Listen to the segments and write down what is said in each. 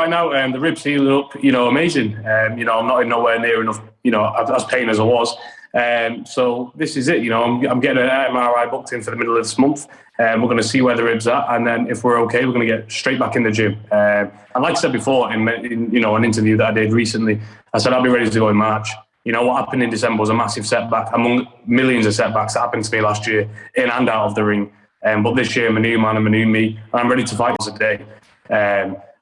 Right now, the ribs healing up, amazing. I'm not in nowhere near enough, as pain as I was. So this is it. I'm getting an MRI booked in for the middle of this month. We're going to see where the ribs are, and then if we're okay, we're going to get straight back in the gym. And like I said before, in an interview that I did recently, I said I'll be ready to go in March. What happened in December was a massive setback among millions of setbacks that happened to me last year, in and out of the ring. But this year, I'm a new man, I'm a new me, and I'm ready to fight today.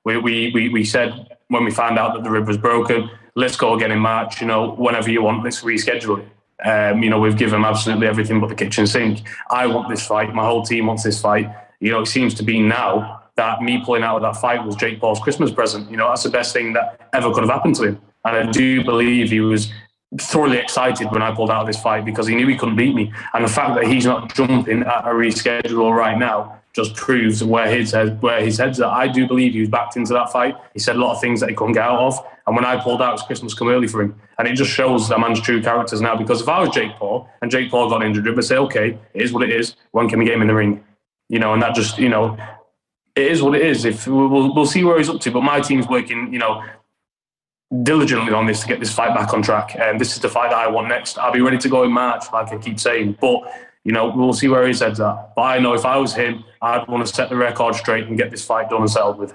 We said when we found out that the rib was broken, let's go again in March. Whenever you want, let's reschedule it. We've given them absolutely everything but the kitchen sink. I want this fight. My whole team wants this fight. It seems to be now that me pulling out of that fight was Jake Paul's Christmas present. That's the best thing that ever could have happened to him. And I do believe he was thoroughly excited when I pulled out of this fight because he knew he couldn't beat me. And the fact that he's not jumping at a reschedule right now just proves where his head's at. I do believe he was backed into that fight. He said a lot of things that he couldn't get out of. And when I pulled out, it was Christmas come early for him. And it just shows a man's true characters now. Because if I was Jake Paul and Jake Paul got injured, I'd say, okay, it is what it is. When can we get him in the ring? And that just, it is what it is. If we'll see where he's up to. But my team's working, diligently on this to get this fight back on track. And this is the fight that I want next. I'll be ready to go in March, like I keep saying. But we'll see where his head's at. But I know if I was him, I'd want to set the record straight and get this fight done and settled with.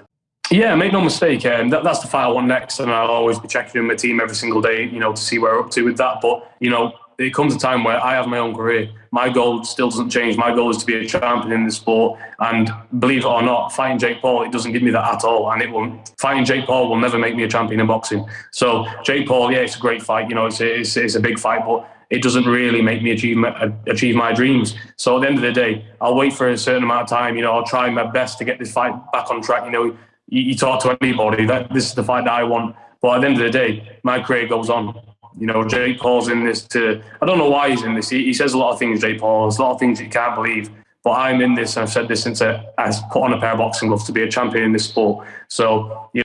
Yeah, make no mistake. That's the fight I want next, and I'll always be checking in with my team every single day, to see where we're up to with that. But, it comes a time where I have my own career. My goal still doesn't change. My goal is to be a champion in the sport. And believe it or not, fighting Jake Paul, it doesn't give me that at all. And fighting Jake Paul will never make me a champion in boxing. So Jake Paul, yeah, it's a great fight. It's a big fight, but it doesn't really make me achieve my dreams. So at the end of the day, I'll wait for a certain amount of time. I'll try my best to get this fight back on track. You talk to anybody, that this is the fight that I want. But at the end of the day, my career goes on. Jake Paul's in this I don't know why he's in this. He says a lot of things, Jake Paul. There's a lot of things you can't believe. But I'm in this, and I've said this since I put on a pair of boxing gloves to be a champion in this sport. So,